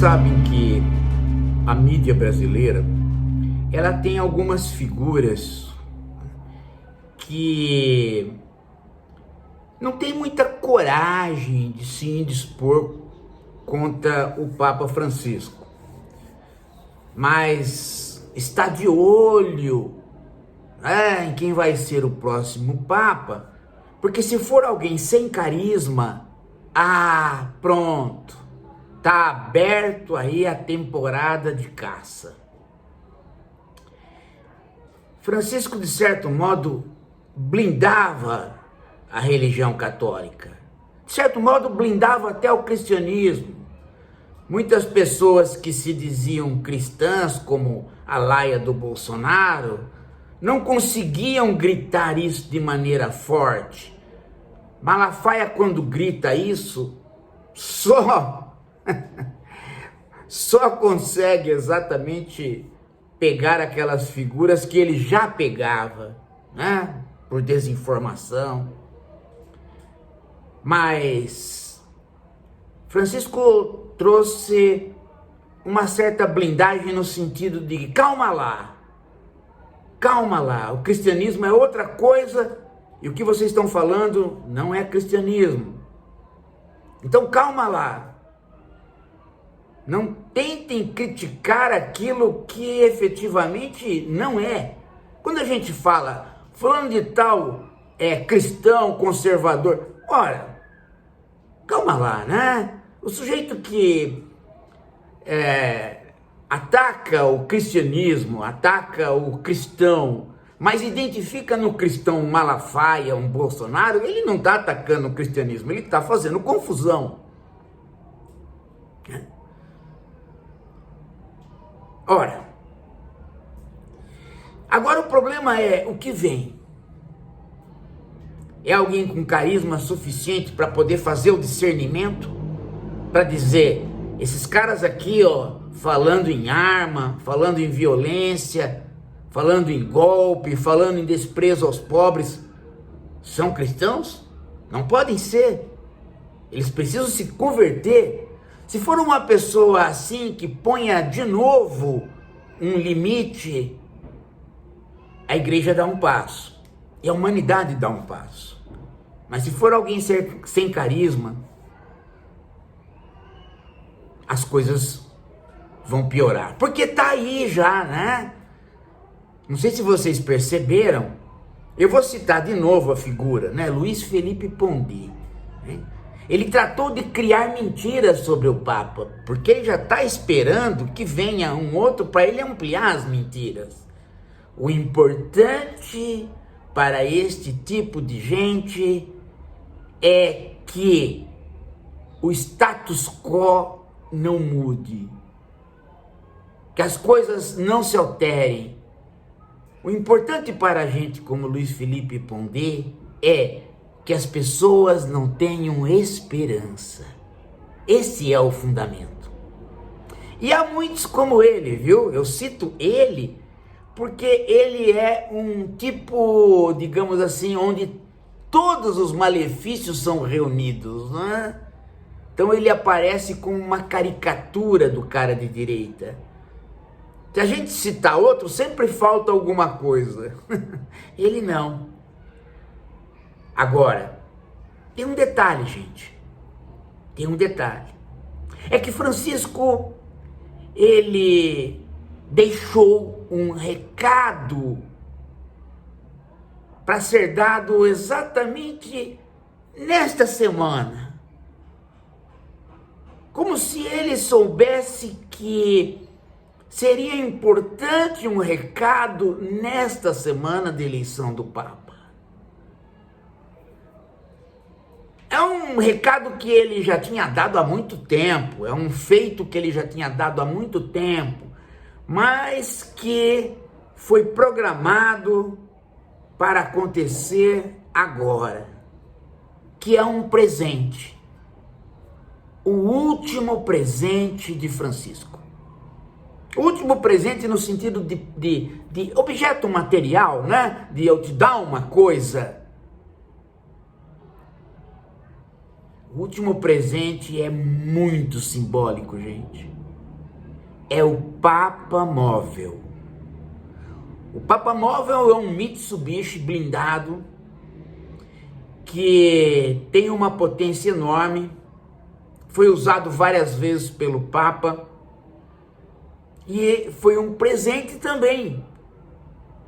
sabem que a mídia brasileira, ela tem algumas figuras que não tem muita coragem de se indispor contra o Papa Francisco, mas está de olho em quem vai ser o próximo Papa, porque se for alguém sem carisma, pronto, tá aberto aí a temporada de caça. Francisco, de certo modo, blindava a religião católica. De certo modo, blindava até o cristianismo. Muitas pessoas que se diziam cristãs, como a laia do Bolsonaro, não conseguiam gritar isso de maneira forte. Malafaia, quando grita isso, só consegue exatamente pegar aquelas figuras que ele já pegava, né? Por desinformação. Mas Francisco trouxe uma certa blindagem no sentido de calma lá, o cristianismo é outra coisa e o que vocês estão falando não é cristianismo. Então calma lá, não tentem criticar aquilo que efetivamente não é. Quando a gente fala, fulano de tal é cristão, conservador, ora, calma lá, né? O sujeito que ataca o cristianismo, ataca o cristão, mas identifica no cristão um Malafaia, um Bolsonaro, ele não está atacando o cristianismo, ele está fazendo confusão. Ora, agora o problema é o que vem. É alguém com carisma suficiente para poder fazer o discernimento? Para dizer, esses caras aqui, falando em arma, falando em violência, falando em golpe, falando em desprezo aos pobres, são cristãos? Não podem ser. Eles precisam se converter. Se for uma pessoa assim que ponha de novo um limite, a igreja dá um passo e a humanidade dá um passo. Mas se for alguém sem carisma, as coisas vão piorar. Porque tá aí já, né? Não sei se vocês perceberam, eu vou citar de novo a figura, né? Luiz Felipe Pondé, né? Ele tratou de criar mentiras sobre o Papa, porque ele já está esperando que venha um outro para ele ampliar as mentiras. O importante para este tipo de gente é que o status quo não mude, que as coisas não se alterem. O importante para a gente como Luiz Felipe Pondé é que as pessoas não tenham esperança. Esse é o fundamento. E há muitos como ele, viu? Eu cito ele porque ele é um tipo, digamos assim, onde todos os malefícios são reunidos, né? Então ele aparece como uma caricatura do cara de direita. Se a gente citar outro, sempre falta alguma coisa. Ele não. Agora, tem um detalhe, gente. Tem um detalhe. É que Francisco, ele deixou um recado para ser dado exatamente nesta semana. Como se ele soubesse que seria importante um recado nesta semana de eleição do Papa. É um recado que ele já tinha dado há muito tempo, é um feito que ele já tinha dado há muito tempo, mas que foi programado para acontecer agora, que é um presente, o último presente de Francisco. O último presente no sentido de objeto material, né? De eu te dar uma coisa. O último presente é muito simbólico, gente. é o Papa Móvel. O Papa Móvel é um Mitsubishi blindado que tem uma potência enorme, foi usado várias vezes pelo Papa e foi um presente também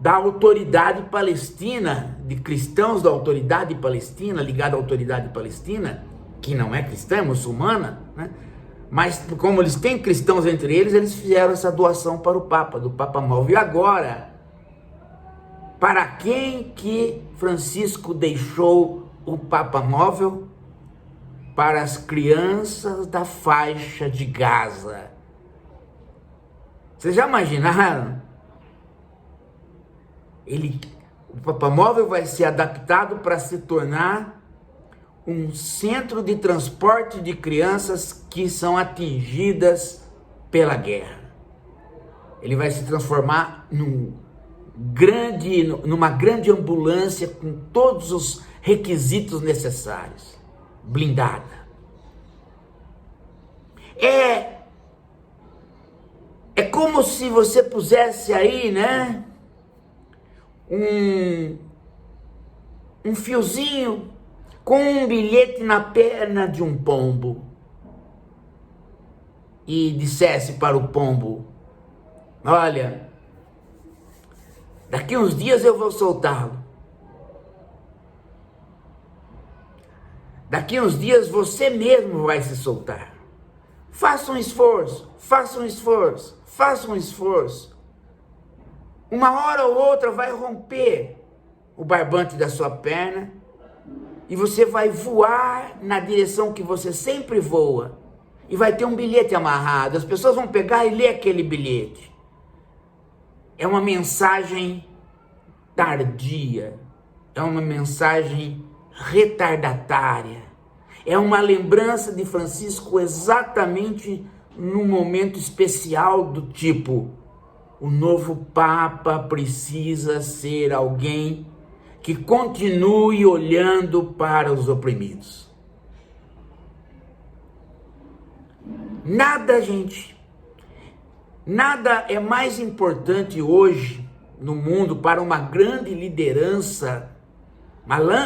da autoridade palestina, de cristãos da autoridade palestina, ligada à autoridade palestina, que não é cristã, é muçulmana, né? Mas como eles têm cristãos entre eles, eles fizeram essa doação para o Papa, do Papa Móvel. E agora, para quem que Francisco deixou o Papa Móvel? Para as crianças da faixa de Gaza. Vocês já imaginaram? O Papa Móvel vai ser adaptado para se tornar um centro de transporte de crianças que são atingidas pela guerra. Ele vai se transformar numa grande ambulância com todos os requisitos necessários, blindada. É como se você pusesse aí, né, um fiozinho com um bilhete na perna de um pombo e dissesse para o pombo: olha, daqui uns dias eu vou soltá-lo. Daqui uns dias você mesmo vai se soltar. Faça um esforço, faça um esforço, faça um esforço. Uma hora ou outra vai romper o barbante da sua perna e você vai voar na direção que você sempre voa. E vai ter um bilhete amarrado. As pessoas vão pegar e ler aquele bilhete. É uma mensagem tardia. É uma mensagem retardatária. É uma lembrança de Francisco exatamente num momento especial do tipo: o novo Papa precisa ser alguém que continue olhando para os oprimidos. Nada, gente, nada é mais importante hoje no mundo para uma grande liderança,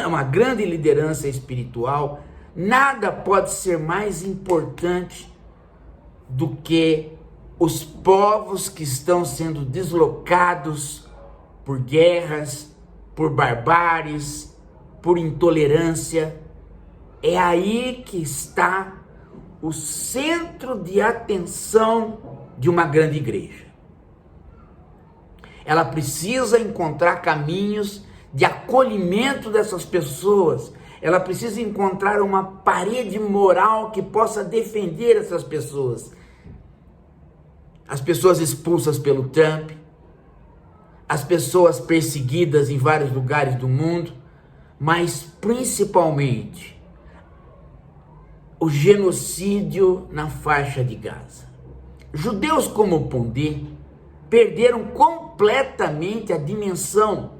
uma grande liderança espiritual. Nada pode ser mais importante do que os povos que estão sendo deslocados por guerras, por barbáries, por intolerância. É aí que está o centro de atenção de uma grande igreja. Ela precisa encontrar caminhos de acolhimento dessas pessoas. Ela precisa encontrar uma parede moral que possa defender essas pessoas. As pessoas expulsas pelo Trump, as pessoas perseguidas em vários lugares do mundo, mas principalmente o genocídio na faixa de Gaza. Judeus como Pondé perderam completamente a dimensão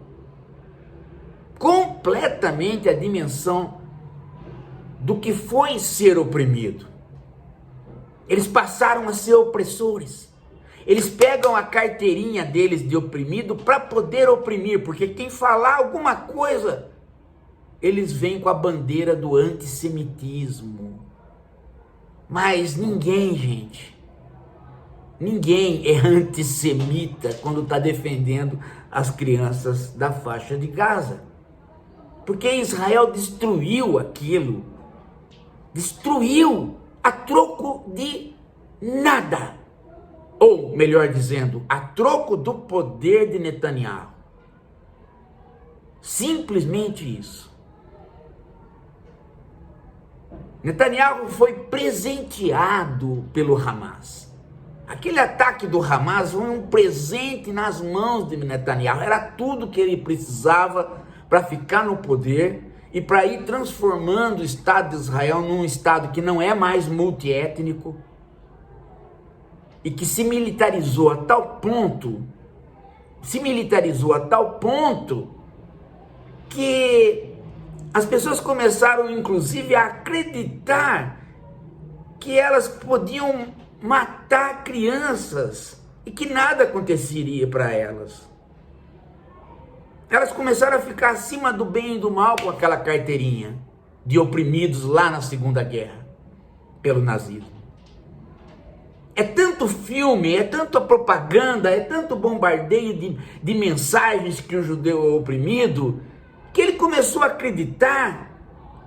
do que foi ser oprimido. Eles passaram a ser opressores. Eles pegam a carteirinha deles de oprimido para poder oprimir, porque quem falar alguma coisa, eles vêm com a bandeira do antissemitismo. Mas ninguém, gente, ninguém é antissemita quando está defendendo as crianças da faixa de Gaza. Porque Israel destruiu aquilo, destruiu a troco de nada. Ou, melhor dizendo, a troco do poder de Netanyahu. Simplesmente isso. Netanyahu foi presenteado pelo Hamas. Aquele ataque do Hamas foi um presente nas mãos de Netanyahu. Era tudo que ele precisava para ficar no poder e para ir transformando o Estado de Israel num Estado que não é mais multiétnico e que se militarizou a tal ponto que as pessoas começaram, inclusive, a acreditar que elas podiam matar crianças e que nada aconteceria para elas. Elas começaram a ficar acima do bem e do mal com aquela carteirinha de oprimidos lá na Segunda Guerra, pelo nazismo. É tanto filme, é tanta propaganda, é tanto bombardeio de mensagens que o judeu é oprimido, que ele começou a acreditar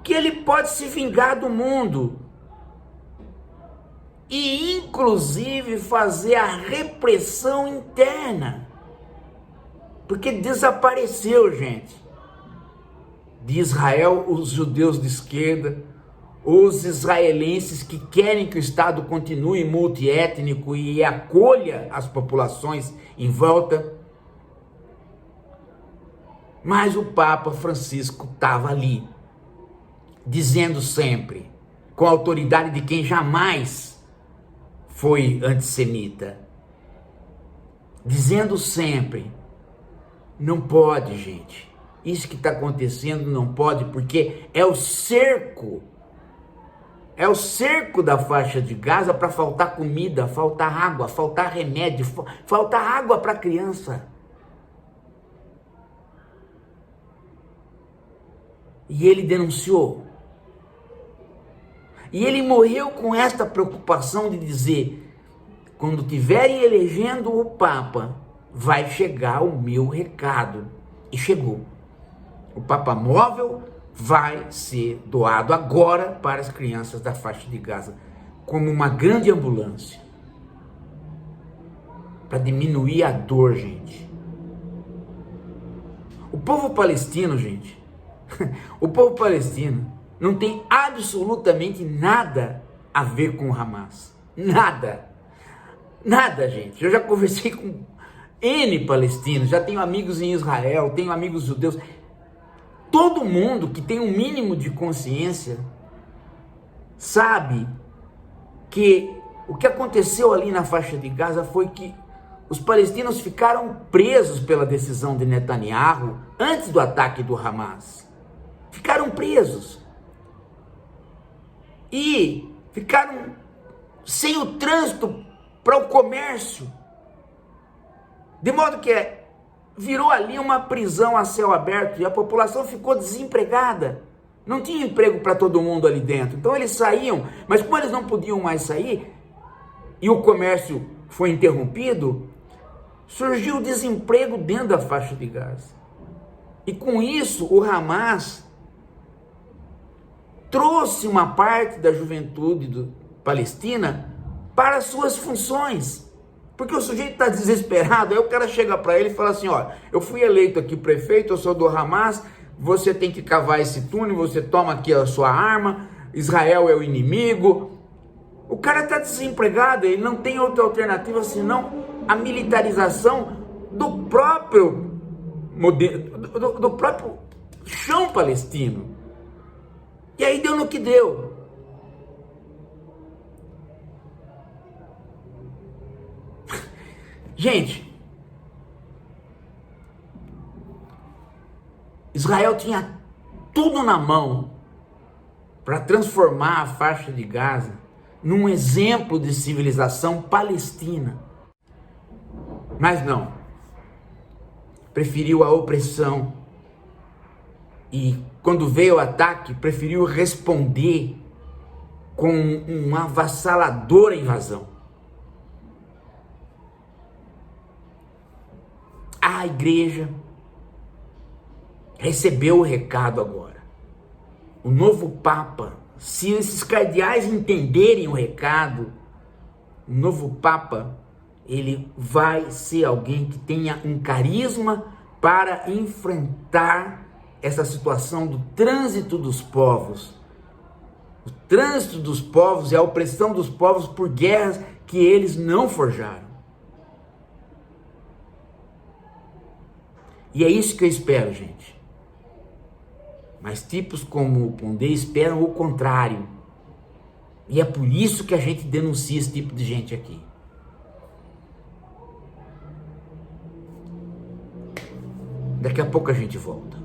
que ele pode se vingar do mundo. E inclusive fazer a repressão interna. Porque desapareceu, gente, de Israel os judeus de esquerda, os israelenses que querem que o Estado continue multiétnico e acolha as populações em volta. Mas o Papa Francisco estava ali, dizendo sempre, com a autoridade de quem jamais foi antissemita, dizendo sempre: não pode, gente, isso que está acontecendo não pode, porque é o cerco da faixa de Gaza para faltar comida, faltar água, faltar remédio, faltar água para a criança. E ele denunciou. E ele morreu com esta preocupação de dizer: quando tiverem elegendo o Papa, vai chegar o meu recado. E chegou. O Papa Móvel vai ser doado agora para as crianças da faixa de Gaza, como uma grande ambulância, para diminuir a dor, gente. O povo palestino, gente, o povo palestino não tem absolutamente nada a ver com o Hamas. Nada. Nada, gente. Eu já conversei com N palestinos, já tenho amigos em Israel, tenho amigos judeus. Todo mundo que tem um mínimo de consciência sabe que o que aconteceu ali na faixa de Gaza foi que os palestinos ficaram presos pela decisão de Netanyahu antes do ataque do Hamas. Ficaram presos. E ficaram sem o trânsito para o comércio. De modo que virou ali uma prisão a céu aberto e a população ficou desempregada. Não tinha emprego para todo mundo ali dentro. Então eles saíam, mas como eles não podiam mais sair e o comércio foi interrompido, surgiu o desemprego dentro da faixa de Gaza. E com isso o Hamas trouxe uma parte da juventude palestina para suas funções. Porque o sujeito está desesperado, aí o cara chega para ele e fala assim: ó, eu fui eleito aqui prefeito, eu sou do Hamas, você tem que cavar esse túnel, você toma aqui a sua arma, Israel é o inimigo. O cara está desempregado, ele não tem outra alternativa senão a militarização do próprio modelo, do próprio chão palestino. E aí deu no que deu. Gente, Israel tinha tudo na mão para transformar a faixa de Gaza num exemplo de civilização palestina. Mas não. Preferiu a opressão. E quando veio o ataque, preferiu responder com uma avassaladora invasão. A igreja recebeu o recado agora. O novo Papa, se esses cardeais entenderem o recado, o novo Papa, ele vai ser alguém que tenha um carisma para enfrentar essa situação do trânsito dos povos. O trânsito dos povos e a opressão dos povos por guerras que eles não forjaram. E é isso que eu espero, gente. Mas tipos como o Pondé esperam o contrário. E é por isso que a gente denuncia esse tipo de gente aqui. Daqui a pouco a gente volta.